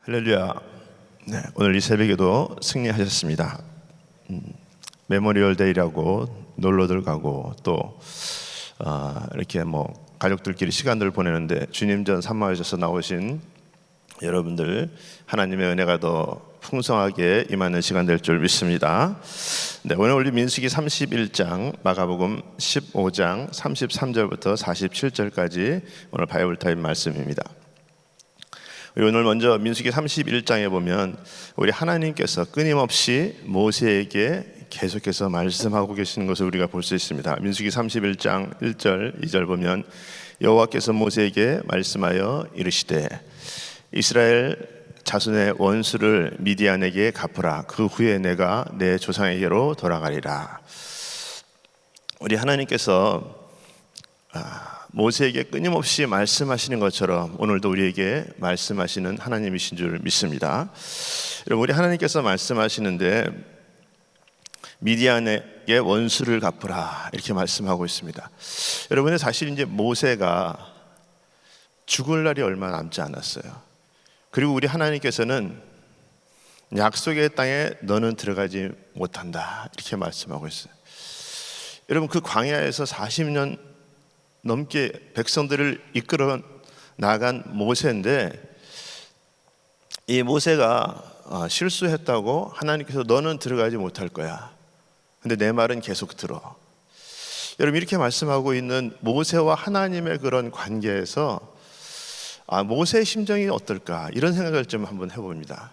할렐루야. 네, 오늘 이 새벽에도 승리하셨습니다. 메모리얼 데이라고 놀러들 가고 또 이렇게 가족들끼리 시간을 보내는데 주님 전 산마하셔서 나오신 여러분들 하나님의 은혜가 더 풍성하게 임하는 시간 될 줄 믿습니다. 네, 오늘 우리 민수기 31장, 마가복음 15장 33절부터 47절까지 오늘 바이블 타임 말씀입니다. 오늘 먼저 민수기 31장에 보면 우리 하나님께서 끊임없이 모세에게 계속해서 말씀하고 계시는 것을 우리가 볼 수 있습니다. 민수기 31장 1절 2절 보면 여호와께서 모세에게 말씀하여 이르시되 이스라엘 자손의 원수를 미디안에게 갚으라. 그 후에 내가 내 조상에게로 돌아가리라. 우리 하나님께서 모세에게 끊임없이 말씀하시는 것처럼 오늘도 우리에게 말씀하시는 하나님이신 줄 믿습니다. 여러분, 우리 하나님께서 말씀하시는데 미디안에게 원수를 갚으라 이렇게 말씀하고 있습니다. 여러분의 사실 이제 모세가 죽을 날이 얼마 남지 않았어요. 그리고 우리 하나님께서는 약속의 땅에 너는 들어가지 못한다 이렇게 말씀하고 있어요. 여러분, 그 광야에서 40년 넘게 백성들을 이끌어 나간 모세인데 이 모세가 실수했다고 하나님께서 너는 들어가지 못할 거야. 근데 내 말은 계속 들어. 여러분, 이렇게 말씀하고 있는 모세와 하나님의 그런 관계에서 모세의 심정이 어떨까 이런 생각을 좀 한번 해봅니다.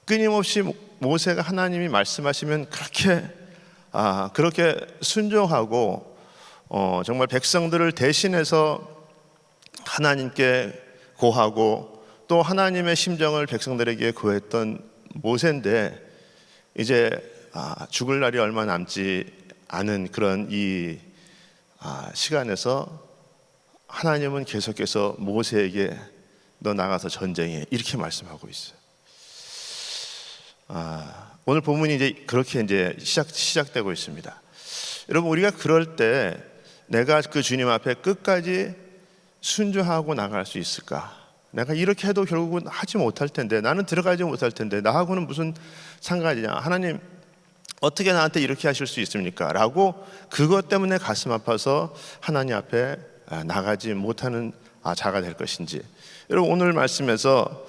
끊임없이 모세가 하나님이 말씀하시면 그렇게 순종하고 정말 백성들을 대신해서 하나님께 고하고 또 하나님의 심정을 백성들에게 고했던 모세인데 이제 죽을 날이 얼마 남지 않은 그런 이 시간에서 하나님은 계속해서 모세에게 너 나가서 전쟁해 이렇게 말씀하고 있어요. 오늘 본문이 이제 그렇게 이제 시작되고 있습니다. 여러분, 우리가 그럴 때 내가 그 주님 앞에 끝까지 순종하고 나갈 수 있을까? 내가 이렇게 해도 결국은 하지 못할 텐데, 나는 들어가지 못할 텐데 나하고는 무슨 상관이냐? 하나님 어떻게 나한테 이렇게 하실 수 있습니까? 라고 그것 때문에 가슴 아파서 하나님 앞에 나가지 못하는 자가 될 것인지. 여러분, 오늘 말씀에서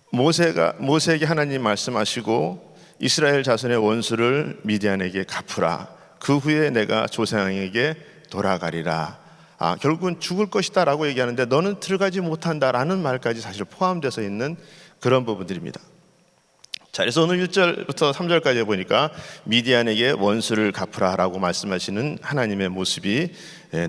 모세에게 하나님 말씀하시고 이스라엘 자손의 원수를 미디안에게 갚으라. 그 후에 내가 조상에게 돌아가리라. 결국은 죽을 것이다 라고 얘기하는데 너는 들어가지 못한다라는 말까지 사실 포함되어 있는 그런 부분들입니다. 자, 그래서 오늘 1절부터 3절까지 보니까 미디안에게 원수를 갚으라 라고 말씀하시는 하나님의 모습이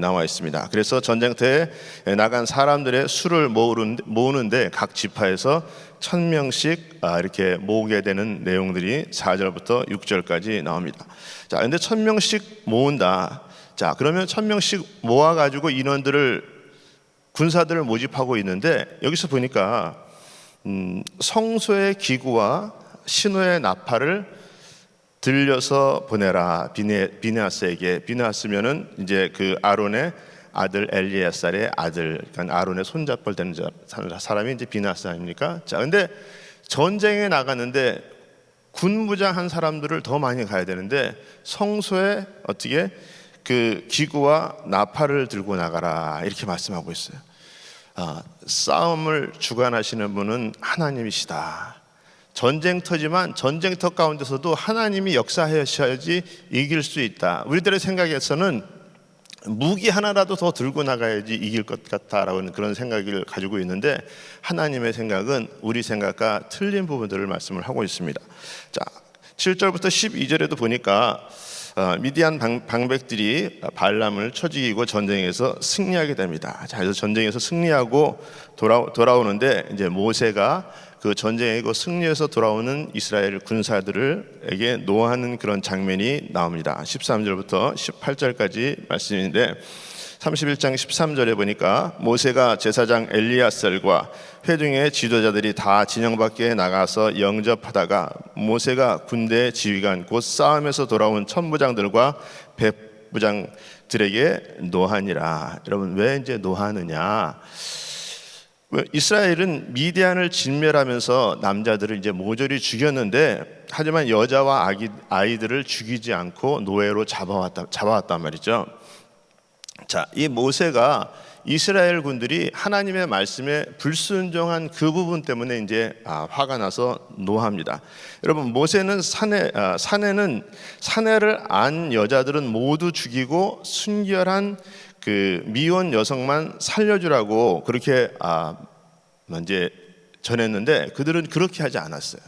나와 있습니다. 그래서 전쟁터에 나간 사람들의 수를 모으는데 각 지파에서 1000명씩 이렇게 모으게 되는 내용들이 4절부터 6절까지 나옵니다. 자, 근데 1000명씩 모은다. 자, 그러면 1000명씩 모아가지고 군사들을 모집하고 있는데 여기서 보니까 성소의 기구와 신호의 나팔을 들려서 보내라. 비느하스에게. 비느하스면은 이제 그 아론의 아들 엘리야살의 아들, 그러니까 아론의 손잡벌 되는 사람이 이제 비느하스 아닙니까? 자, 근데 전쟁에 나가는데 군무장한 사람들을 더 많이 가야 되는데 성소에 어떻게 그 기구와 나팔을 들고 나가라 이렇게 말씀하고 있어요. 싸움을 주관하시는 분은 하나님이시다. 전쟁터지만 전쟁터 가운데서도 하나님이 역사하셔야지 이길 수 있다. 우리들의 생각에서는 무기 하나라도 더 들고 나가야지 이길 것 같다라는 그런 생각을 가지고 있는데 하나님의 생각은 우리 생각과 틀린 부분들을 말씀을 하고 있습니다. 자, 7절부터 12절에도 보니까 미디안 방백들이 발람을 쳐 죽이고 전쟁에서 승리하게 됩니다. 자, 그래서 전쟁에서 승리하고 돌아오는데 이제 모세가 그 전쟁에 승리해서 돌아오는 이스라엘 군사들에게 노하는 그런 장면이 나옵니다. 13절부터 18절까지 말씀인데 31장 13절에 보니까 모세가 제사장 엘리야살과 회중의 지도자들이 다 진영 밖에 나가서 영접하다가 모세가 군대 지휘관 곧 싸움에서 돌아온 천부장들과 백부장들에게 노하니라. 여러분, 왜 이제 노하느냐? 이스라엘은 미디안을 진멸하면서 남자들을 이제 모조리 죽였는데, 하지만 여자와 아이들을 죽이지 않고 노예로 잡아왔단 말이죠. 자, 이 모세가 이스라엘 군들이 하나님의 말씀에 불순종한 그 부분 때문에 이제 화가 나서 노합니다. 여러분, 모세는 사내를 안 여자들은 모두 죽이고 순결한 그 미혼 여성만 살려주라고 그렇게 이제 전했는데, 그들은 그렇게 하지 않았어요.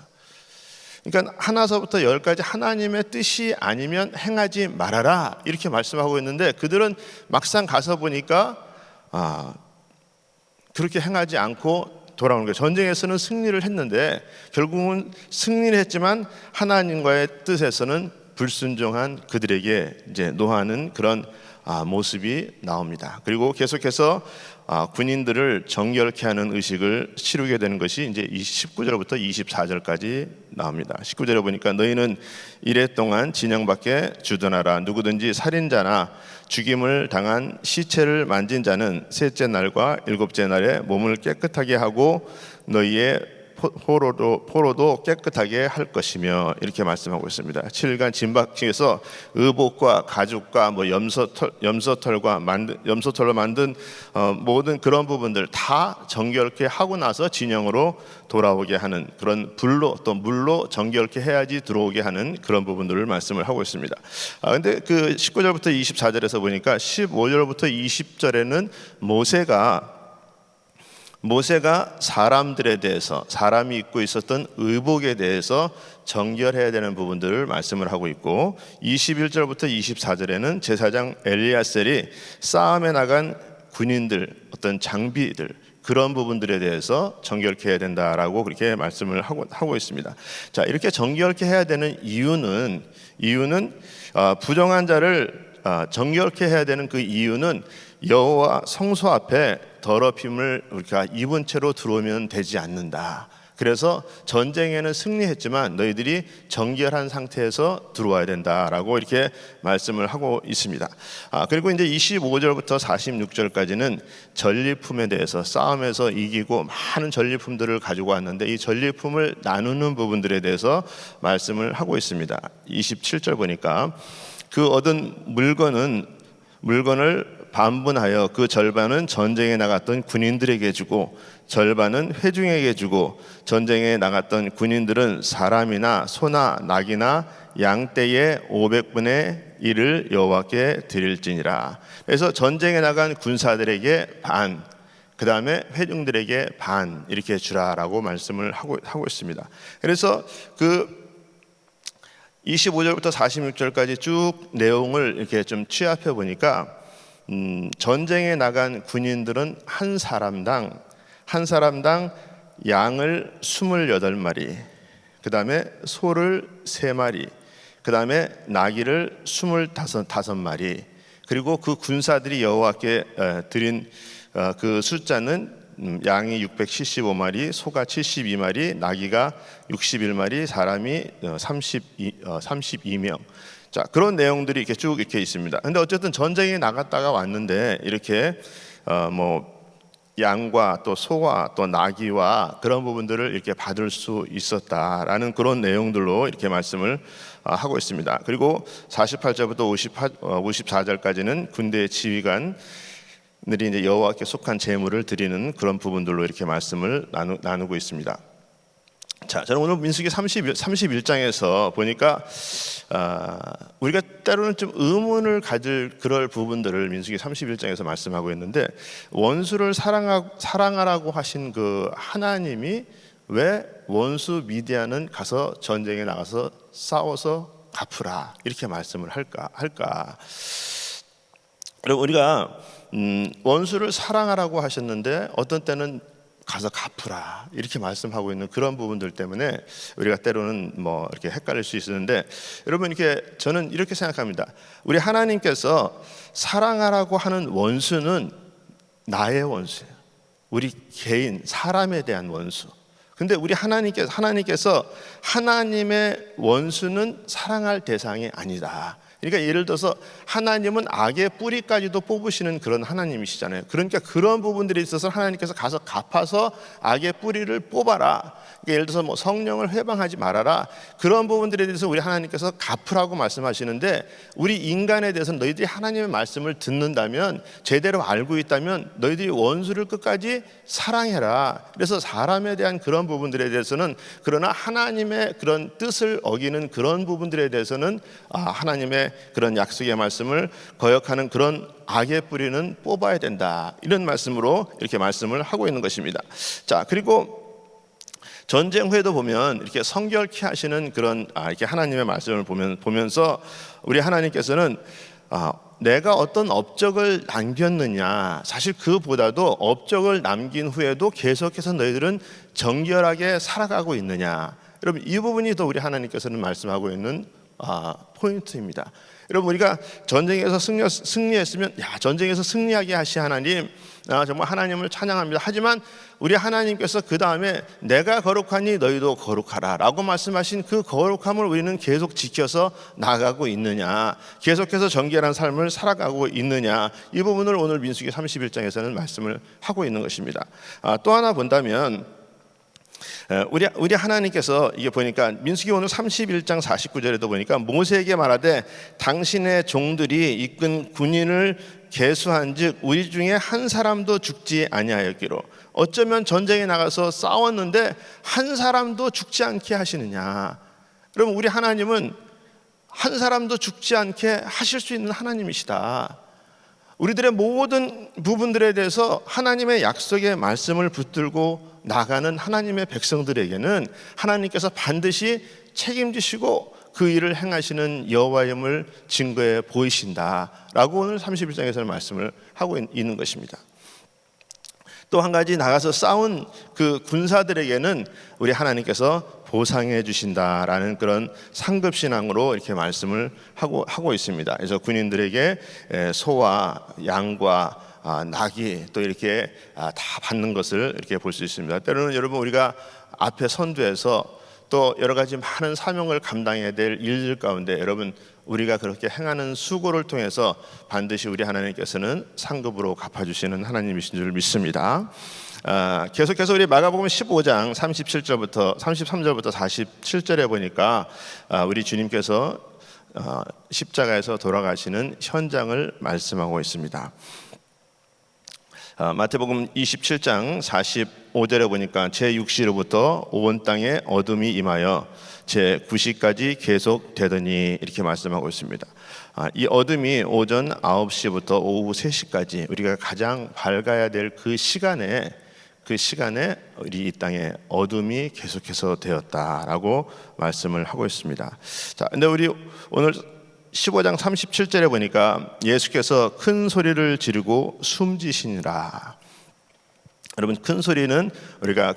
그러니까 하나서부터 열까지 하나님의 뜻이 아니면 행하지 말아라 이렇게 말씀하고 있는데, 그들은 막상 가서 보니까 그렇게 행하지 않고 돌아오는 거예요. 전쟁에서는 승리를 했는데 결국은 승리를 했지만 하나님과의 뜻에서는 불순종한 그들에게 이제 노하는 그런 모습이 나옵니다. 그리고 계속해서 군인들을 정결케 하는 의식을 치르게 되는 것이 이제 19절부터 24절까지 나옵니다. 19절에 보니까 너희는 이래 동안 진영 밖에 주둔하라. 누구든지 살인자나 죽임을 당한 시체를 만진 자는 셋째 날과 일곱째 날에 몸을 깨끗하게 하고 너희의 포로도 깨끗하게 할 것이며, 이렇게 말씀하고 있습니다. 7일간 진박중에서 의복과 가죽과 염소털과 염소털로 만든 모든 그런 부분들 다 정결케 하고 나서 진영으로 돌아오게 하는, 그런 불로 또 물로 정결케 해야지 들어오게 하는 그런 부분들을 말씀을 하고 있습니다. 근데 그 19절부터 24절에서 보니까 15절부터 20절에는 모세가 사람들에 대해서, 사람이 입고 있었던 의복에 대해서 정결해야 되는 부분들을 말씀을 하고 있고, 21절부터 24절에는 제사장 엘리야셀이 싸움에 나간 군인들, 어떤 장비들, 그런 부분들에 대해서 정결케 해야 된다라고 그렇게 말씀을 하고 있습니다. 자, 이렇게 정결케 해야 되는 이유는 부정한 자를 정결케 해야 되는 그 이유는 여호와 성소 앞에 더럽힘을 우리가 입은 채로 들어오면 되지 않는다. 그래서 전쟁에는 승리했지만 너희들이 정결한 상태에서 들어와야 된다라고 이렇게 말씀을 하고 있습니다. 그리고 이제 25절부터 46절까지는 전리품에 대해서, 싸움에서 이기고 많은 전리품들을 가지고 왔는데 이 전리품을 나누는 부분들에 대해서 말씀을 하고 있습니다. 27절 보니까 그 얻은 물건을 반분하여 그 절반은 전쟁에 나갔던 군인들에게 주고 절반은 회중에게 주고, 전쟁에 나갔던 군인들은 사람이나 소나 낙이나 양떼의 500분의 1을 여호와께 드릴지니라. 그래서 전쟁에 나간 군사들에게 반, 그 다음에 회중들에게 반 이렇게 주라라고 말씀을 하고 있습니다. 그래서 그 25절부터 46절까지 쭉 내용을 이렇게 좀 취합해 보니까 전쟁에 나간 군인들은 한 사람당 양을 28마리, 그 다음에 소를 3마리, 그 다음에 나귀를 25마리, 그리고 그 군사들이 여호와께 드린 그 숫자는 양이 675마리, 소가 72마리, 나귀가 61마리, 사람이 32명. 자, 그런 내용들이 이렇게 쭉 이렇게 있습니다. 근데 어쨌든 전쟁에 나갔다가 왔는데 이렇게 양과 또 소와 또 나귀와 그런 부분들을 이렇게 받을 수 있었다라는 그런 내용들로 이렇게 말씀을 하고 있습니다. 그리고 48절부터 54절까지는 군대의 지휘관들이 이제 여호와께 속한 제물을 드리는 그런 부분들로 이렇게 말씀을 나누고 있습니다. 자, 저는 오늘 민수기 31장에서 보니까 우리가 때로는 좀 의문을 가질 그럴 부분들을 민수기 31장에서 말씀하고 있는데, 원수를 사랑하라고 하신 그 하나님이 왜 원수 미디안은 가서 전쟁에 나가서 싸워서 갚으라 이렇게 말씀을 할까? 그리고 우리가 원수를 사랑하라고 하셨는데 어떤 때는 가서 갚으라 이렇게 말씀하고 있는 그런 부분들 때문에 우리가 때로는 이렇게 헷갈릴 수 있는데, 여러분, 이렇게 저는 이렇게 생각합니다. 우리 하나님께서 사랑하라고 하는 원수는 나의 원수예요. 우리 개인 사람에 대한 원수. 근데 우리 하나님께서 하나님의 원수는 사랑할 대상이 아니다. 그러니까 예를 들어서 하나님은 악의 뿌리까지도 뽑으시는 그런 하나님이시잖아요. 그러니까 그런 부분들에 있어서 하나님께서 가서 갚아서 악의 뿌리를 뽑아라. 그러니까 예를 들어서 뭐 성령을 회방하지 말아라. 그런 부분들에 대해서 우리 하나님께서 갚으라고 말씀하시는데, 우리 인간에 대해서는 너희들이 하나님의 말씀을 듣는다면, 제대로 알고 있다면 너희들이 원수를 끝까지 사랑해라. 그래서 사람에 대한 그런 부분들에 대해서는, 그러나 하나님의 그런 뜻을 어기는 그런 부분들에 대해서는 하나님의 그런 약속의 말씀을 거역하는 그런 악의 뿌리는 뽑아야 된다. 이런 말씀으로 이렇게 말씀을 하고 있는 것입니다. 자, 그리고 전쟁 후에도 보면 이렇게 성결케 하시는 그런 이렇게 하나님의 말씀을 보면서 우리 하나님께서는 내가 어떤 업적을 남겼느냐, 사실 그보다도 업적을 남긴 후에도 계속해서 너희들은 정결하게 살아가고 있느냐. 여러분, 이 부분이 더 우리 하나님께서는 말씀하고 있는 포인트입니다. 여러분, 우리가 전쟁에서 승리했으면 전쟁에서 승리하게 하시 하나님, 정말 하나님을 찬양합니다. 하지만 우리 하나님께서 그 다음에 내가 거룩하니 너희도 거룩하라 라고 말씀하신 그 거룩함을 우리는 계속 지켜서 나가고 있느냐, 계속해서 정결한 삶을 살아가고 있느냐, 이 부분을 오늘 민수기 31장에서는 말씀을 하고 있는 것입니다. 또 하나 본다면 우리 하나님께서 이게 보니까 민수기 오늘 31장 49절에도 보니까 모세에게 말하되 당신의 종들이 이끈 군인을 계수한즉 우리 중에 한 사람도 죽지 아니하였기로. 어쩌면 전쟁에 나가서 싸웠는데 한 사람도 죽지 않게 하시느냐. 여러분, 우리 하나님은 한 사람도 죽지 않게 하실 수 있는 하나님이시다. 우리들의 모든 부분들에 대해서 하나님의 약속의 말씀을 붙들고 나가는 하나님의 백성들에게는 하나님께서 반드시 책임지시고 그 일을 행하시는 여호와임을 증거해 보이신다라고 오늘 31장에서는 말씀을 하고 있는 것입니다. 또 한 가지, 나가서 싸운 그 군사들에게는 우리 하나님께서 보상해 주신다라는 그런 상급신앙으로 이렇게 말씀을 하고 있습니다. 그래서 군인들에게 소와 양과 낙이 또 이렇게 다 받는 것을 이렇게 볼 수 있습니다. 때로는 여러분, 우리가 앞에 선두에서 또 여러 가지 많은 사명을 감당해야 될 일들 가운데 여러분, 우리가 그렇게 행하는 수고를 통해서 반드시 우리 하나님께서는 상급으로 갚아주시는 하나님이신 줄 믿습니다. 계속해서 우리 마가복음 15장 33절부터 47절에 보니까 우리 주님께서 십자가에서 돌아가시는 현장을 말씀하고 있습니다. 마태복음 27장 45절에 보니까 제6시로부터 온 땅에 어둠이 임하여 제9시까지 계속되더니 이렇게 말씀하고 있습니다. 이 어둠이 오전 9시부터 오후 3시까지 우리가 가장 밝아야 될 그 시간에 우리 이 땅에 어둠이 계속해서 되었다라고 말씀을 하고 있습니다. 자, 근데 우리 오늘 15장 37절에 보니까 예수께서 큰 소리를 지르고 숨지시니라. 여러분, 큰 소리는 우리가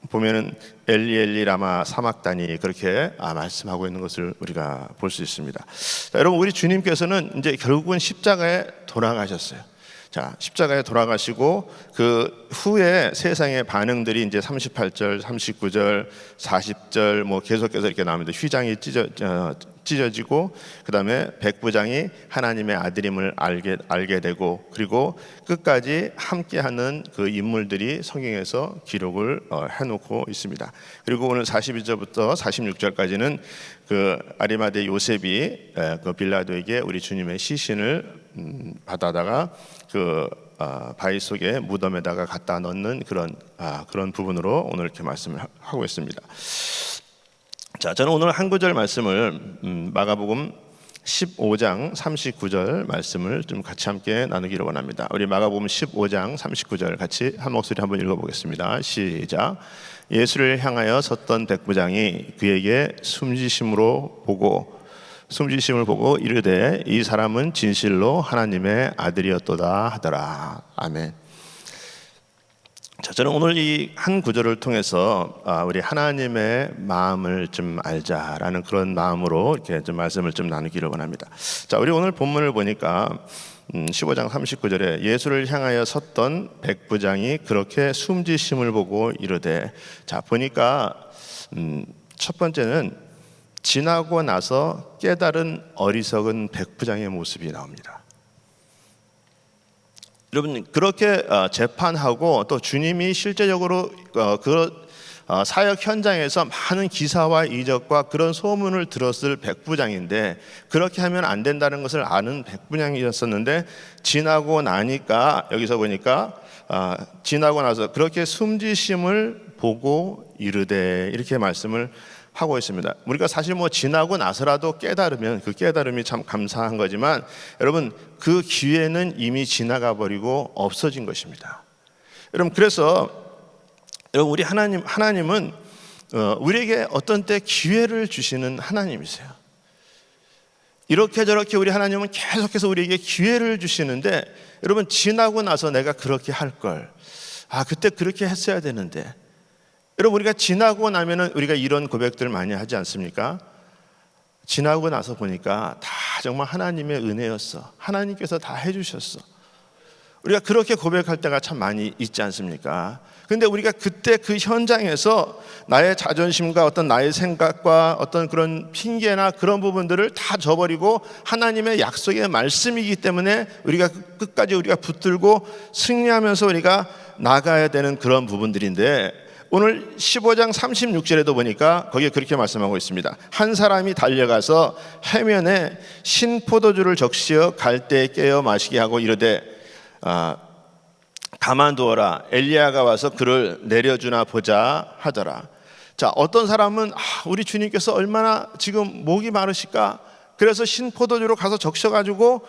보면은 엘리 엘리 라마 사막다니 그렇게 말씀하고 있는 것을 우리가 볼 수 있습니다. 자, 여러분, 우리 주님께서는 이제 결국은 십자가에 돌아가셨어요. 자, 십자가에 돌아가시고 그 후에 세상의 반응들이 이제 38절, 39절, 40절 뭐 계속해서 이렇게 나옵니다. 휘장이 찢어지고 그 다음에 백부장이 하나님의 아들임을 알게 되고, 그리고 끝까지 함께하는 그 인물들이 성경에서 기록을 해놓고 있습니다. 그리고 오늘 42절부터 46절까지는 그 아리마대 요셉이 그 빌라도에게 우리 주님의 시신을 받아다가 그 바위 속에 무덤에다가 갖다 넣는 그런 부분으로 오늘 이렇게 말씀을 하고 있습니다. 자, 저는 오늘 한 구절 말씀을 마가복음 15장 39절 말씀을 좀 같이 함께 나누기를 원합니다. 우리 마가복음 15장 39절 같이 한 목소리 한번 읽어보겠습니다. 시작. 예수를 향하여 섰던 백부장이 그에게 숨지심을 보고 이르되 이 사람은 진실로 하나님의 아들이었도다 하더라. 아멘. 자, 저는 오늘 이 한 구절을 통해서 우리 하나님의 마음을 좀 알자라는 그런 마음으로 이렇게 좀 말씀을 좀 나누기를 원합니다. 자, 우리 오늘 본문을 보니까 15장 39절에 예수를 향하여 섰던 백부장이 그렇게 숨지심을 보고 이르되, 자, 보니까 첫 번째는 지나고 나서 깨달은 어리석은 백부장의 모습이 나옵니다. 여러분, 그렇게 재판하고 또 주님이 실제적으로 사역 현장에서 많은 기사와 이적과 그런 소문을 들었을 백부장인데, 그렇게 하면 안 된다는 것을 아는 백부장이었었는데, 지나고 나니까 여기서 보니까 지나고 나서 그렇게 숨지심을 보고 이르되, 이렇게 말씀을 하고 있습니다. 우리가 사실 지나고 나서라도 깨달으면 그 깨달음이 참 감사한 거지만, 여러분, 그 기회는 이미 지나가 버리고 없어진 것입니다. 여러분, 그래서 여러분, 우리 하나님은 우리에게 어떤 때 기회를 주시는 하나님이세요. 이렇게 저렇게 우리 하나님은 계속해서 우리에게 기회를 주시는데, 여러분, 지나고 나서 내가 그렇게 할 걸, 그때 그렇게 했어야 되는데, 여러분, 우리가 지나고 나면은 우리가 이런 고백들 많이 하지 않습니까? 지나고 나서 보니까 다 정말 하나님의 은혜였어. 하나님께서 다 해주셨어. 우리가 그렇게 고백할 때가 참 많이 있지 않습니까? 근데 우리가 그때 그 현장에서 나의 자존심과 어떤 나의 생각과 어떤 그런 핑계나 그런 부분들을 다 저버리고 하나님의 약속의 말씀이기 때문에 우리가 끝까지 우리가 붙들고 승리하면서 우리가 나가야 되는 그런 부분들인데, 오늘 15장 36절에도 보니까 거기에 그렇게 말씀하고 있습니다. 한 사람이 달려가서 해면에 신포도주를 적시어 갈대에 깨어 마시게 하고 이르되 가만두어라, 엘리야가 와서 그를 내려주나 보자 하더라. 자, 어떤 사람은 우리 주님께서 얼마나 지금 목이 마르실까, 그래서 신포도주로 가서 적셔가지고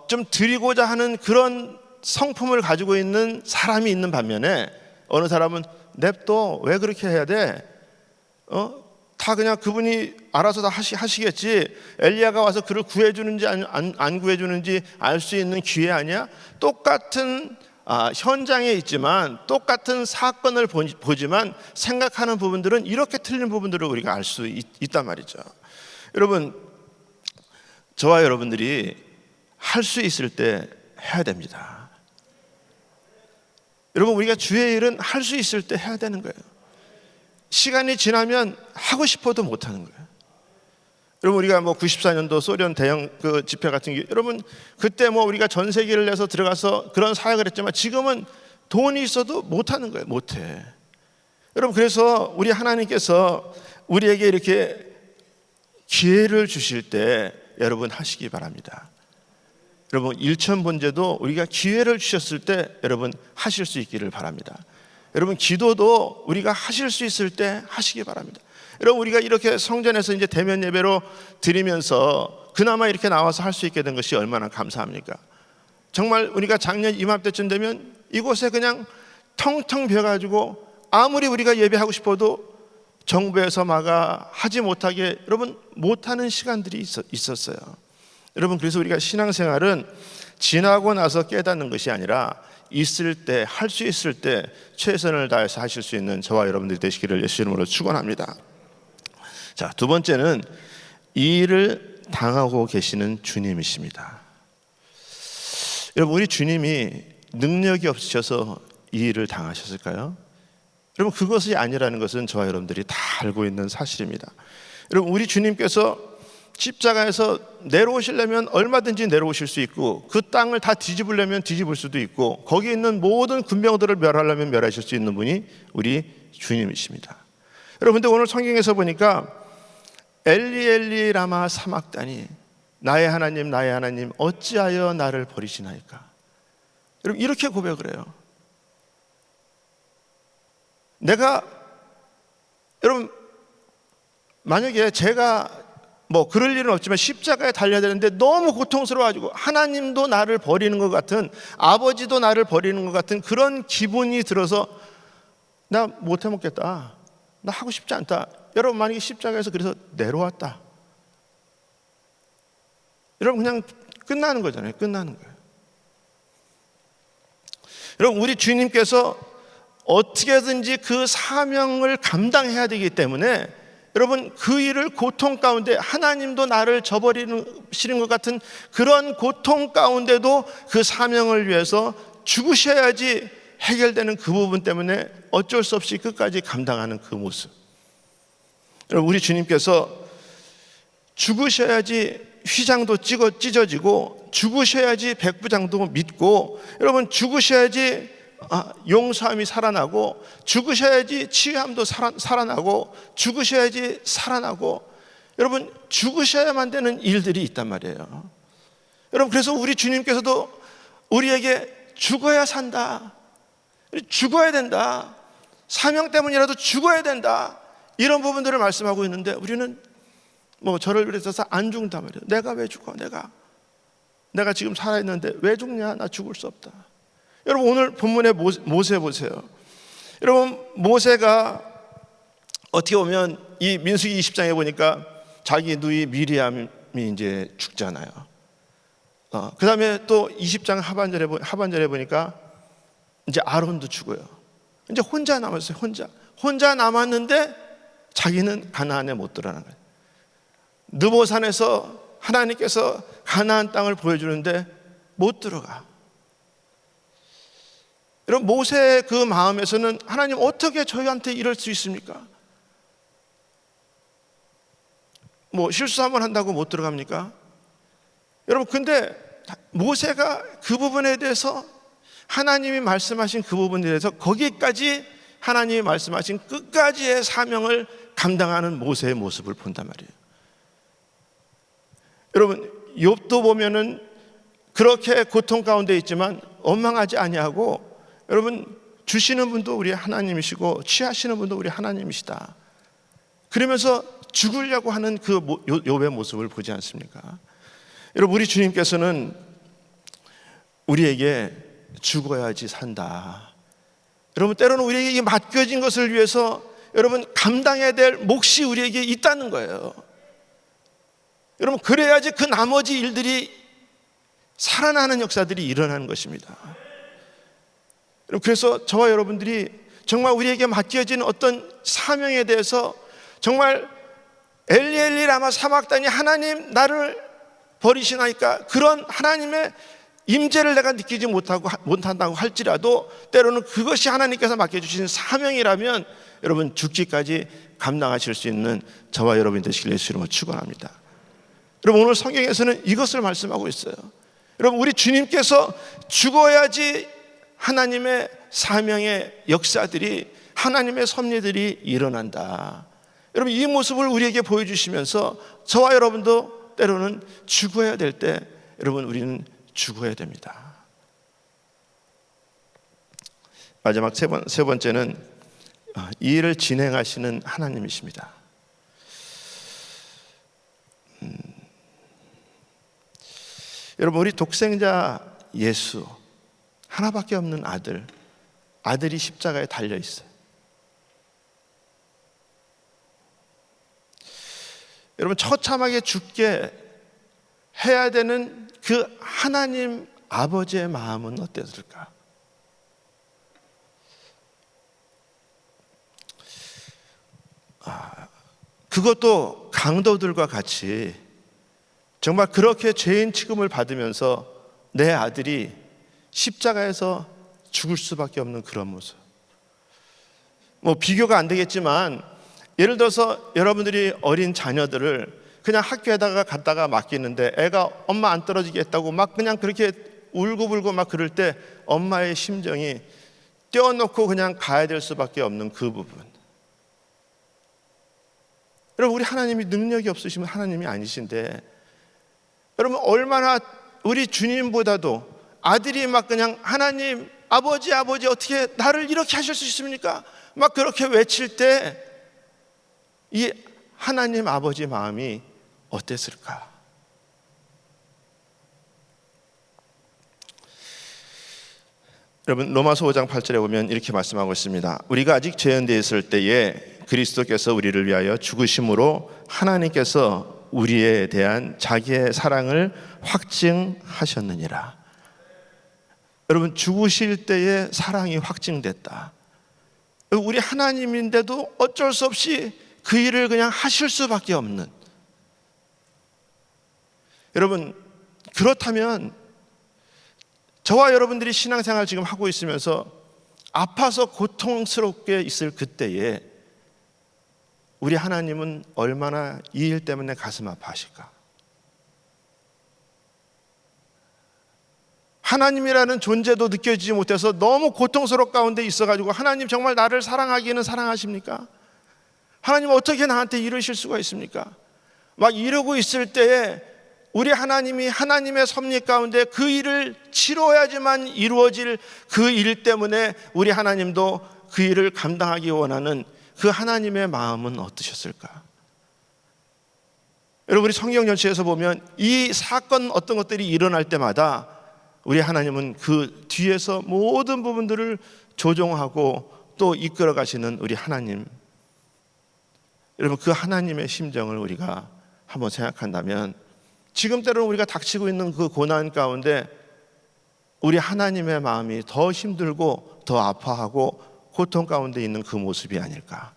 좀 드리고자 하는 그런 성품을 가지고 있는 사람이 있는 반면에, 어느 사람은 냅둬, 왜 그렇게 해야 돼? 다 그냥 그분이 알아서 다 하시겠지. 엘리야가 와서 그를 구해주는지 안 구해주는지 알 수 있는 기회 아니야? 똑같은 현장에 있지만 똑같은 사건을 보지만 생각하는 부분들은 이렇게 틀린 부분들을 우리가 알 수 있단 말이죠. 여러분, 저와 여러분들이 할 수 있을 때 해야 됩니다. 여러분, 우리가 주의 일은 할 수 있을 때 해야 되는 거예요. 시간이 지나면 하고 싶어도 못 하는 거예요. 여러분, 우리가 94년도 소련 대형 그 집회 같은 게, 여러분, 그때 우리가 전 세계를 내서 들어가서 그런 사역을 했지만 지금은 돈이 있어도 못 하는 거예요. 못 해. 여러분, 그래서 우리 하나님께서 우리에게 이렇게 기회를 주실 때 여러분 하시기 바랍니다. 여러분, 일천번제도 우리가 기회를 주셨을 때 여러분 하실 수 있기를 바랍니다. 여러분, 기도도 우리가 하실 수 있을 때 하시기 바랍니다. 여러분, 우리가 이렇게 성전에서 이제 대면 예배로 드리면서 그나마 이렇게 나와서 할 수 있게 된 것이 얼마나 감사합니까? 정말 우리가 작년 이맘때쯤 되면 이곳에 그냥 텅텅 비어가지고 아무리 우리가 예배하고 싶어도 정부에서 막아 하지 못하게 여러분 못하는 시간들이 있었어요. 여러분, 그래서 우리가 신앙생활은 지나고 나서 깨닫는 것이 아니라 있을 때, 할 수 있을 때 최선을 다해서 하실 수 있는 저와 여러분들이 되시기를 예수 이름으로 축원합니다. 자, 두 번째는 이 일을 당하고 계시는 주님이십니다. 여러분, 우리 주님이 능력이 없으셔서 이 일을 당하셨을까요? 여러분, 그것이 아니라는 것은 저와 여러분들이 다 알고 있는 사실입니다. 여러분, 우리 주님께서 십자가에서 내려오시려면 얼마든지 내려오실 수 있고, 그 땅을 다 뒤집으려면 뒤집을 수도 있고, 거기 있는 모든 군병들을 멸하려면 멸하실 수 있는 분이 우리 주님이십니다. 여러분, 근데 오늘 성경에서 보니까 엘리 엘리 라마 사막다니, 나의 하나님 나의 하나님 어찌하여 나를 버리시나이까. 여러분, 이렇게 고백을 해요. 여러분, 만약에 제가 그럴 일은 없지만 십자가에 달려야 되는데 너무 고통스러워가지고 하나님도 나를 버리는 것 같은, 아버지도 나를 버리는 것 같은 그런 기분이 들어서 나 못 해먹겠다, 나 하고 싶지 않다. 여러분, 만약에 십자가에서 그래서 내려왔다, 여러분 그냥 끝나는 거잖아요. 끝나는 거예요. 여러분, 우리 주님께서 어떻게든지 그 사명을 감당해야 되기 때문에 여러분, 그 일을 고통 가운데, 하나님도 나를 저버리시는 것 같은 그런 고통 가운데도 그 사명을 위해서 죽으셔야지 해결되는 그 부분 때문에 어쩔 수 없이 끝까지 감당하는 그 모습. 여러분, 우리 주님께서 죽으셔야지 휘장도 찢어지고, 죽으셔야지 백부장도 믿고, 여러분 죽으셔야지 용서함이 살아나고, 죽으셔야지 치유함도 살아나고, 죽으셔야지 살아나고, 여러분 죽으셔야만 되는 일들이 있단 말이에요. 여러분, 그래서 우리 주님께서도 우리에게 죽어야 산다, 죽어야 된다, 사명 때문이라도 죽어야 된다, 이런 부분들을 말씀하고 있는데, 우리는 저를 위해서 안 죽는단 말이에요. 내가 왜 죽어? 내가 지금 살아있는데 왜 죽냐? 나 죽을 수 없다. 여러분, 오늘 본문의 모세 보세요. 여러분, 모세가 어떻게 보면 이 민수기 20장에 보니까 자기 누이 미리암이 이제 죽잖아요. 그 다음에 또 20장 하반절에 보니까 이제 아론도 죽어요. 이제 혼자 남았어요. 혼자 남았는데 자기는 가나안에 못 들어가는 거예요. 느보산에서 하나님께서 가나안 땅을 보여주는데 못 들어가. 여러분, 모세의 그 마음에서는 하나님 어떻게 저희한테 이럴 수 있습니까? 실수 한번 한다고 못 들어갑니까? 여러분, 근데 모세가 그 부분에 대해서, 하나님이 말씀하신 그 부분에 대해서 거기까지 하나님이 말씀하신 끝까지의 사명을 감당하는 모세의 모습을 본단 말이에요. 여러분, 욥도 보면은 그렇게 고통 가운데 있지만 원망하지 아니하고, 여러분 주시는 분도 우리 하나님이시고 취하시는 분도 우리 하나님이시다, 그러면서 죽으려고 하는 그 욥의 모습을 보지 않습니까? 여러분, 우리 주님께서는 우리에게 죽어야지 산다. 여러분, 때로는 우리에게 이 맡겨진 것을 위해서 여러분 감당해야 될 몫이 우리에게 있다는 거예요. 여러분, 그래야지 그 나머지 일들이 살아나는 역사들이 일어나는 것입니다. 여러분, 그래서 저와 여러분들이 정말 우리에게 맡겨진 어떤 사명에 대해서 정말 엘리 엘리 라마 사막다니, 하나님 나를 버리시나이까, 그런 하나님의 임재를 내가 느끼지 못한다고 할지라도 때로는 그것이 하나님께서 맡겨주신 사명이라면 여러분 죽기까지 감당하실 수 있는 저와 여러분이 되시길 예수 이름으로 축원합니다. 여러분, 오늘 성경에서는 이것을 말씀하고 있어요. 여러분, 우리 주님께서 죽어야지 하나님의 사명의 역사들이, 하나님의 섭리들이 일어난다. 여러분, 이 모습을 우리에게 보여주시면서 저와 여러분도 때로는 죽어야 될 때 여러분 우리는 죽어야 됩니다. 마지막 세 번째는 이 일을 진행하시는 하나님이십니다. 여러분, 우리 독생자 예수, 하나밖에 없는 아들이 십자가에 달려 있어요. 여러분, 처참하게 죽게 해야 되는 그 하나님 아버지의 마음은 어땠을까? 그것도 강도들과 같이 정말 그렇게 죄인 취급을 받으면서 내 아들이 십자가에서 죽을 수밖에 없는 그런 모습. 비교가 안 되겠지만, 예를 들어서 여러분들이 어린 자녀들을 그냥 학교에다가 갔다가 맡기는데 애가 엄마 안 떨어지겠다고 막 그냥 그렇게 울고불고 막 그럴 때 엄마의 심정이 떼어놓고 그냥 가야 될 수밖에 없는 그 부분. 여러분, 우리 하나님이 능력이 없으시면 하나님이 아니신데, 여러분 얼마나 우리 주님보다도 아들이 막 그냥 하나님 아버지 어떻게 나를 이렇게 하실 수 있습니까? 막 그렇게 외칠 때 이 하나님 아버지 마음이 어땠을까? 여러분, 로마서 5장 8절에 보면 이렇게 말씀하고 있습니다. 우리가 아직 죄인 되어 있을 때에 그리스도께서 우리를 위하여 죽으심으로 하나님께서 우리에 대한 자기의 사랑을 확증하셨느니라. 여러분, 죽으실 때에 사랑이 확증됐다. 우리 하나님인데도 어쩔 수 없이 그 일을 그냥 하실 수밖에 없는. 여러분, 그렇다면 저와 여러분들이 신앙생활 지금 하고 있으면서 아파서 고통스럽게 있을 그때에 우리 하나님은 얼마나 이 일 때문에 가슴 아파하실까? 하나님이라는 존재도 느껴지지 못해서 너무 고통스러운 가운데 있어가지고 하나님 정말 나를 사랑하기는 사랑하십니까? 하나님 어떻게 나한테 이러실 수가 있습니까? 막 이러고 있을 때에 우리 하나님이 하나님의 섭리 가운데 그 일을 치러야지만 이루어질 그 일 때문에 우리 하나님도 그 일을 감당하기 원하는 그 하나님의 마음은 어떠셨을까? 여러분, 우리 성경 전체에서 보면 이 사건 어떤 것들이 일어날 때마다 우리 하나님은 그 뒤에서 모든 부분들을 조종하고 또 이끌어 가시는 우리 하나님, 여러분, 그 하나님의 심정을 우리가 한번 생각한다면 지금 때로는 우리가 닥치고 있는 그 고난 가운데 우리 하나님의 마음이 더 힘들고 더 아파하고 고통 가운데 있는 그 모습이 아닐까.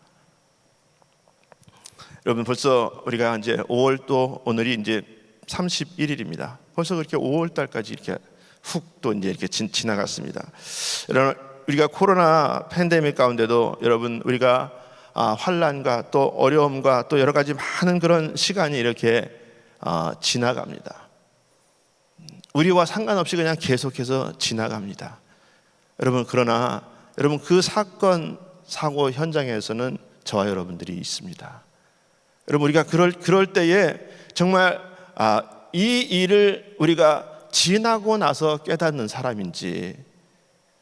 여러분, 벌써 우리가 이제 5월, 또 오늘이 이제 31일입니다. 벌써 그렇게 5월 달까지 이렇게 훅 또 이제 이렇게 지나갔습니다. 여러분, 우리가 코로나 팬데믹 가운데도 여러분 우리가 환난과 또 어려움과 또 여러 가지 많은 그런 시간이 이렇게 지나갑니다. 우리와 상관없이 그냥 계속해서 지나갑니다. 여러분, 그러나 여러분 그 사건 사고 현장에서는 저와 여러분들이 있습니다. 여러분, 우리가 그럴 때에 정말 이 일을 우리가 지나고 나서 깨닫는 사람인지,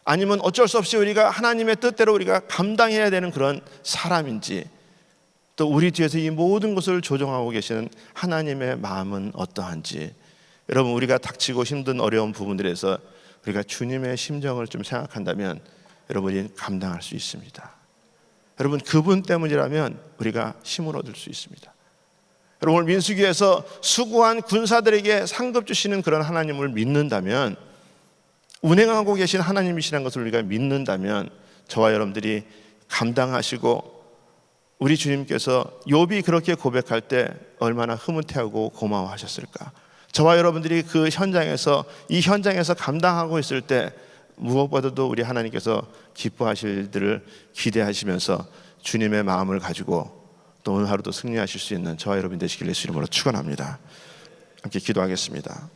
아니면 어쩔 수 없이 우리가 하나님의 뜻대로 우리가 감당해야 되는 그런 사람인지, 또 우리 뒤에서 이 모든 것을 조종하고 계시는 하나님의 마음은 어떠한지, 여러분 우리가 닥치고 힘든 어려운 부분들에서 우리가 주님의 심정을 좀 생각한다면 여러분이 감당할 수 있습니다. 여러분, 그분 때문이라면 우리가 힘을 얻을 수 있습니다. 여러분, 오늘 민수기에서 수고한 군사들에게 상급 주시는 그런 하나님을 믿는다면, 운행하고 계신 하나님이시라는 것을 우리가 믿는다면 저와 여러분들이 감당하시고, 우리 주님께서 욥이 그렇게 고백할 때 얼마나 흐뭇해하고 고마워하셨을까. 저와 여러분들이 그 현장에서, 이 현장에서 감당하고 있을 때 무엇보다도 우리 하나님께서 기뻐하실 일들을 기대하시면서 주님의 마음을 가지고 또 오늘 하루도 승리하실 수 있는 저와 여러분 되시길 예수 이름으로 축원합니다. 함께 기도하겠습니다.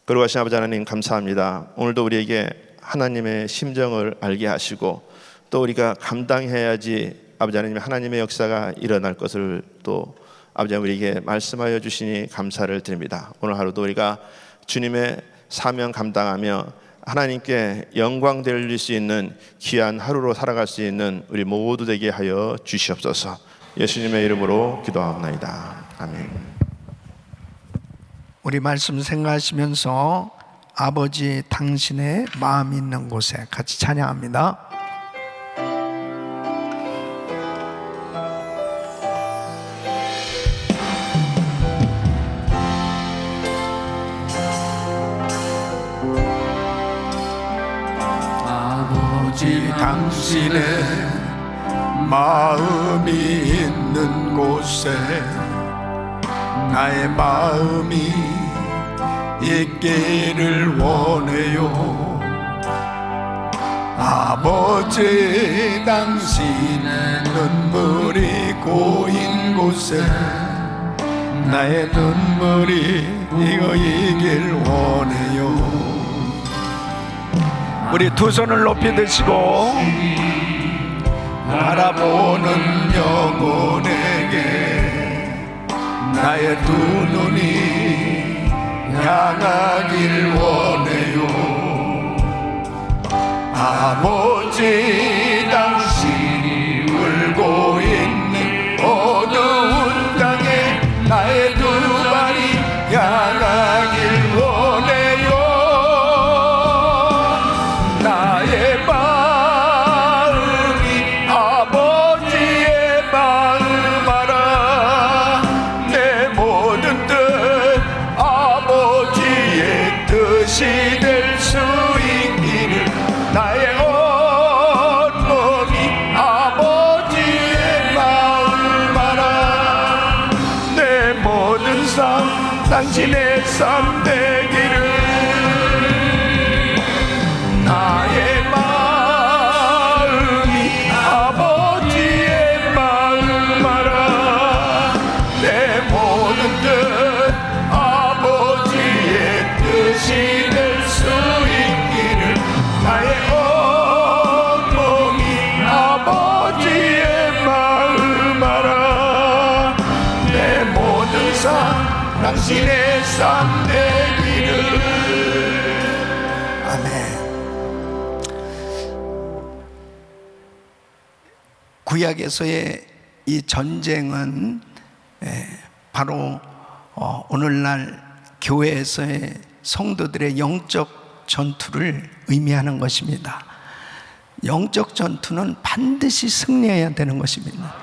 거룩하신 아버지 하나님, 감사합니다. 오늘도 우리에게 하나님의 심정을 알게 하시고 또 우리가 감당해야지 아버지 하나님 하나님의 역사가 일어날 것을 또 아버지 하나님 우리에게 말씀하여 주시니 감사를 드립니다. 오늘 하루도 우리가 주님의 사명 감당하며 하나님께 영광 돌릴 수 있는 귀한 하루로 살아갈 수 있는 우리 모두 되게 하여 주시옵소서. 예수님의 이름으로 기도하옵나이다. 아멘. 우리 말씀 생각하시면서 아버지 당신의 마음 있는 곳에 같이 찬양합니다. 당신의 마음이 있는 곳에 나의 마음이 있기를 원해요. 아버지, 당신의 눈물이 고인 곳에 나의 눈물이 이거이길 원해요. 우리 두 손을 높이 드시고 바라보는 영혼에게 나의 두 눈이 향하길 원해요. 아버지, 당신이 울고 있는 어두운 땅에 나의 두 발이 향하길 원해요. 나의 마음이 아버지의 마음 알아. 내 모든 뜻 아버지의 뜻이 될 수 있기를. 나의 온몸이 아버지의 마음 알아. 내 모든 삶 당신의 삶 되기를. 나의 마음이 아버지의 마음 당신의 삶 되기를. 아멘. 구약에서의 이 전쟁은 바로 오늘날 교회에서의 성도들의 영적 전투를 의미하는 것입니다. 영적 전투는 반드시 승리해야 되는 것입니다.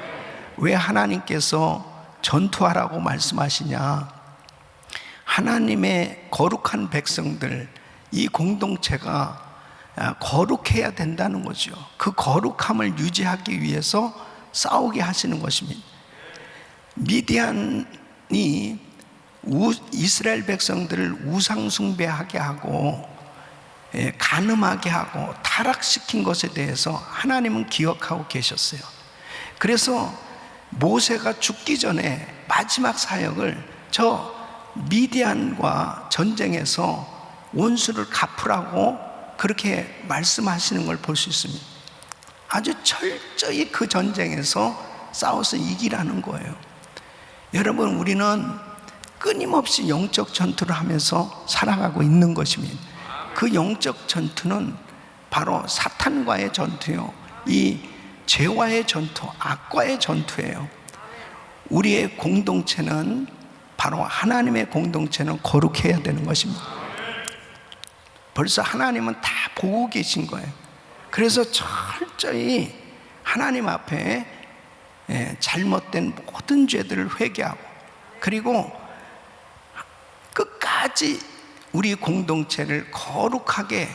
왜 하나님께서 전투하라고 말씀하시냐? 하나님의 거룩한 백성들, 이 공동체가 거룩해야 된다는 거죠. 그 거룩함을 유지하기 위해서 싸우게 하시는 것입니다. 미디안이 이스라엘 백성들을 우상숭배하게 하고 간음하게 하고 타락시킨 것에 대해서 하나님은 기억하고 계셨어요. 그래서 모세가 죽기 전에 마지막 사역을 저 미디안과 전쟁에서 원수를 갚으라고 그렇게 말씀하시는 걸 볼 수 있습니다. 아주 철저히 그 전쟁에서 싸워서 이기라는 거예요. 여러분, 우리는 끊임없이 영적 전투를 하면서 살아가고 있는 것입니다. 그 영적 전투는 바로 사탄과의 전투요, 이 죄와의 전투, 악과의 전투예요. 우리의 공동체는, 바로 하나님의 공동체는 거룩해야 되는 것입니다. 벌써 하나님은 다 보고 계신 거예요. 그래서 철저히 하나님 앞에 잘못된 모든 죄들을 회개하고, 그리고 끝까지 우리 공동체를 거룩하게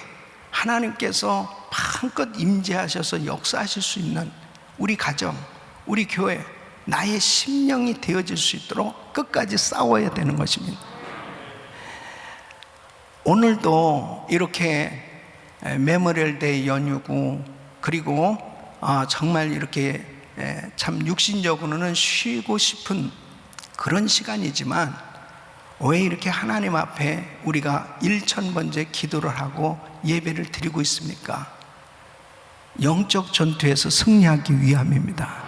하나님께서 마음껏 임재하셔서 역사하실 수 있는 우리 가정, 우리 교회, 나의 심령이 되어질 수 있도록 끝까지 싸워야 되는 것입니다. 오늘도 이렇게 메모리얼 데이 연휴고, 그리고 정말 이렇게 참 육신적으로는 쉬고 싶은 그런 시간이지만, 왜 이렇게 하나님 앞에 우리가 1000번째 기도를 하고 예배를 드리고 있습니까? 영적 전투에서 승리하기 위함입니다.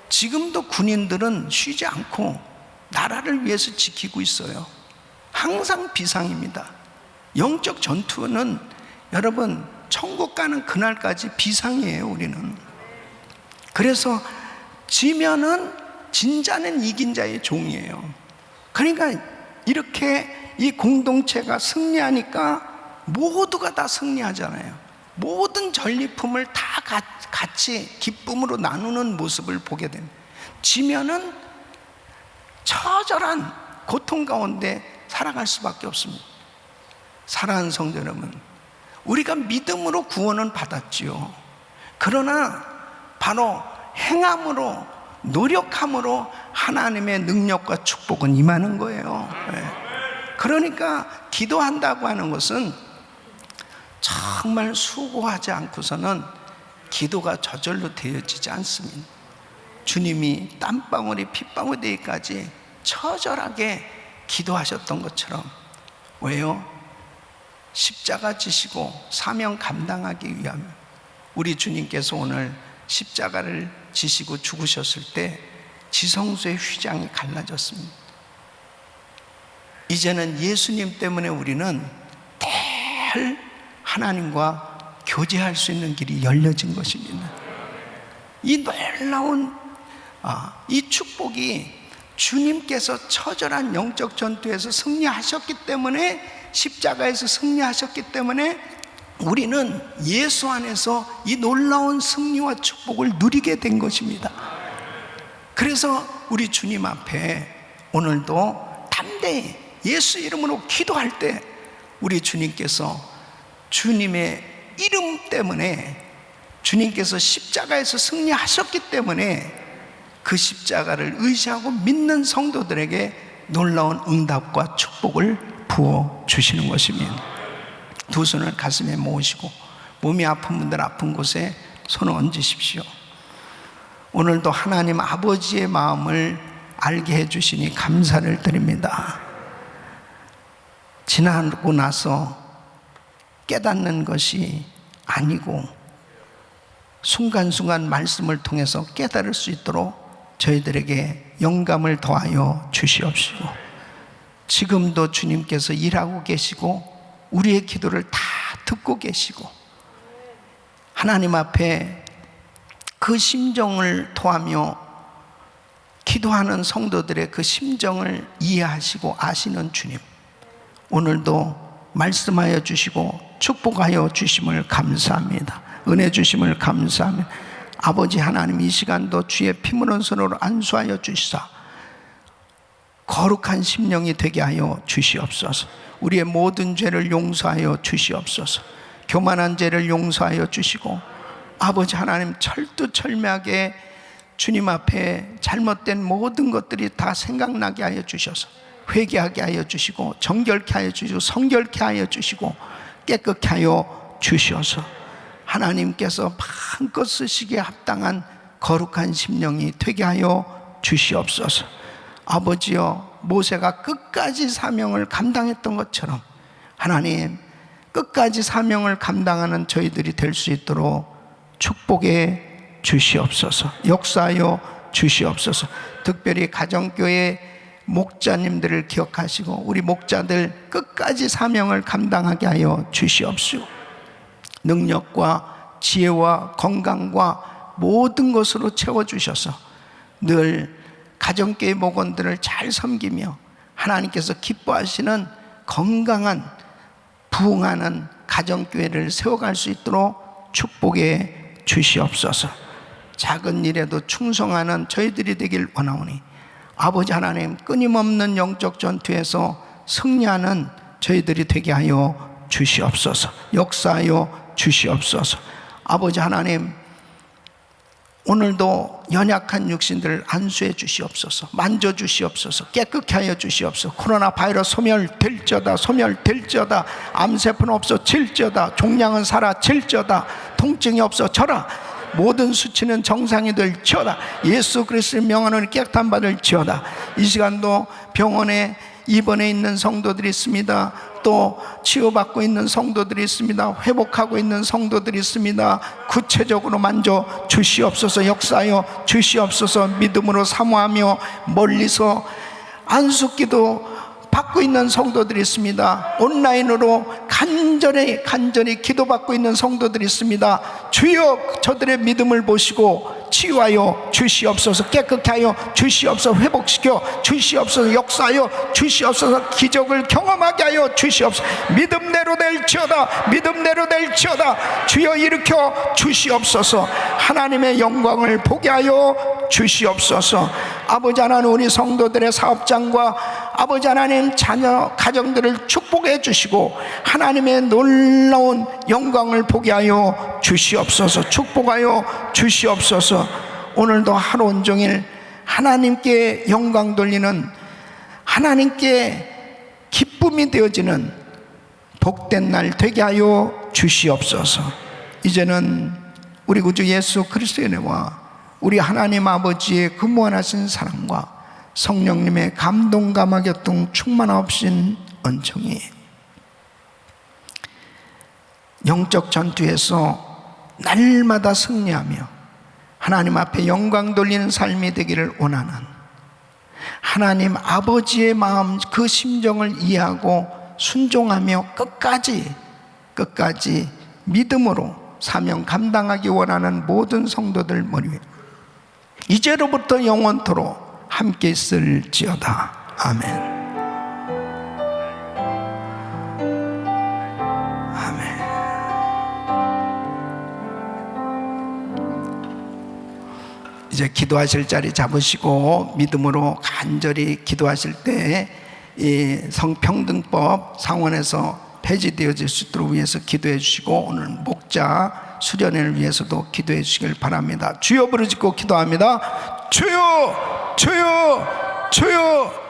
지금도 군인들은 쉬지 않고 나라를 위해서 지키고 있어요. 항상 비상입니다. 영적 전투는 여러분, 천국 가는 그날까지 비상이에요, 우리는. 그래서 지면은 진자는 이긴 자의 종이에요. 그러니까 이렇게 이 공동체가 승리하니까 모두가 다 승리하잖아요. 모든 전리품을 다 같이 기쁨으로 나누는 모습을 보게 됩니다. 지면은 처절한 고통 가운데 살아갈 수밖에 없습니다. 사랑하는 성도 여러분, 우리가 믿음으로 구원은 받았지요. 그러나 바로 행함으로, 노력함으로 하나님의 능력과 축복은 임하는 거예요. 그러니까 기도한다고 하는 것은 정말 수고하지 않고서는 기도가 저절로 되어지지 않습니다. 주님이 땀방울이 핏방울 되기까지 처절하게 기도하셨던 것처럼. 왜요? 십자가 지시고 사명 감당하기 위함. 우리 주님께서 오늘 십자가를 지시고 죽으셨을 때 지성소의 휘장이 갈라졌습니다. 이제는 예수님 때문에 우리는 늘 하나님과 교제할 수 있는 길이 열려진 것입니다. 이 놀라운 이 축복이 주님께서 처절한 영적 전투에서 승리하셨기 때문에, 십자가에서 승리하셨기 때문에 우리는 예수 안에서 이 놀라운 승리와 축복을 누리게 된 것입니다. 그래서 우리 주님 앞에 오늘도 담대히 예수 이름으로 기도할 때 우리 주님께서 주님의 이름 때문에, 주님께서 십자가에서 승리하셨기 때문에 그 십자가를 의지하고 믿는 성도들에게 놀라운 응답과 축복을 부어 주시는 것입니다. 두 손을 가슴에 모으시고 몸이 아픈 분들 아픈 곳에 손을 얹으십시오. 오늘도 하나님 아버지의 마음을 알게 해주시니 감사를 드립니다. 지나고 나서 깨닫는 것이 아니고 순간순간 말씀을 통해서 깨달을 수 있도록 저희들에게 영감을 더하여 주시옵시고, 지금도 주님께서 일하고 계시고 우리의 기도를 다 듣고 계시고 하나님 앞에 그 심정을 토하며 기도하는 성도들의 그 심정을 이해하시고 아시는 주님, 오늘도 말씀하여 주시고 축복하여 주심을 감사합니다. 은혜 주심을 감사합니다. 아버지 하나님, 이 시간도 주의 피 묻은 손으로 안수하여 주시사 거룩한 심령이 되게 하여 주시옵소서. 우리의 모든 죄를 용서하여 주시옵소서. 교만한 죄를 용서하여 주시고 아버지 하나님, 철두철미하게 주님 앞에 잘못된 모든 것들이 다 생각나게 하여 주셔서 회개하게 하여 주시고 정결케 하여 주시고 성결케 하여 주시고 깨끗게 하여 주셔서 하나님께서 마음껏 쓰시기에 합당한 거룩한 심령이 되게 하여 주시옵소서. 아버지여, 모세가 끝까지 사명을 감당했던 것처럼 하나님, 끝까지 사명을 감당하는 저희들이 될 수 있도록 축복해 주시옵소서. 역사하여 주시옵소서. 특별히 가정교회 목자님들을 기억하시고 우리 목자들 끝까지 사명을 감당하게 하여 주시옵시고 능력과 지혜와 건강과 모든 것으로 채워주셔서 늘 가정교회 목원들을 잘 섬기며 하나님께서 기뻐하시는 건강한 부흥하는 가정교회를 세워갈 수 있도록 축복해 주시옵소서. 작은 일에도 충성하는 저희들이 되길 원하오니 아버지 하나님, 끊임없는 영적 전투에서 승리하는 저희들이 되게 하여 주시옵소서. 역사하여 주시옵소서. 아버지 하나님, 오늘도 연약한 육신들을 안수해 주시옵소서. 만져 주시옵소서. 깨끗게 하여 주시옵소서. 코로나 바이러스 소멸될지어다. 소멸될지어다. 암세포는 없어질지어다. 종양은 사라질지어다. 통증이 없어져라. 모든 수치는 정상이 될지어다. 예수 그리스도의 명하노니 깨끗함 받을지어다. 이 시간도 병원에 입원해 있는 성도들이 있습니다. 또 치유받고 있는 성도들이 있습니다. 회복하고 있는 성도들이 있습니다. 구체적으로 만져 주시옵소서. 역사하여 주시옵소서. 믿음으로 사모하며 멀리서 안수기도 받고 있는 성도들이 있습니다. 온라인으로 간절히 기도받고 있는 성도들이 있습니다. 주여, 저들의 믿음을 보시고 치유하여 주시옵소서. 깨끗게 하여 주시옵소서. 회복시켜 주시옵소서. 역사하여 주시옵소서. 기적을 경험하게 하여 주시옵소서. 믿음대로 될지어다. 믿음대로 될지어다. 주여 일으켜 주시옵소서. 하나님의 영광을 보게 하여 주시옵소서. 아버지 하나님, 우리 성도들의 사업장과 아버지 하나님 자녀 가정들을 축복해 주시고 하나님의 놀라운 영광을 보게 하여 주시옵소서. 축복하여 주시옵소서. 오늘도 하루 온종일 하나님께 영광 돌리는, 하나님께 기쁨이 되어지는 복된 날 되게 하여 주시옵소서. 이제는 우리 구주 예수 그리스도의 은혜와 우리 하나님 아버지의 그 무한하신 사랑과 성령님의 감동 감화 교통 충만하신 은총이 영적 전투에서 날마다 승리하며 하나님 앞에 영광 돌리는 삶이 되기를 원하는 하나님 아버지의 마음, 그 심정을 이해하고 순종하며 끝까지 믿음으로 사명 감당하기 원하는 모든 성도들 머리 위에 이제로부터 영원토록 함께 있을지어다. 아멘. 아멘. 이제 기도하실 자리 잡으시고 믿음으로 간절히 기도하실 때 이 성평등법 상원에서 폐지되어질 수 있도록 위해서 기도해 주시고 오늘 목자 수련회를 위해서도 기도해 주시길 바랍니다. 주여 부르짖고 기도합니다. 주여, 주여, 주여.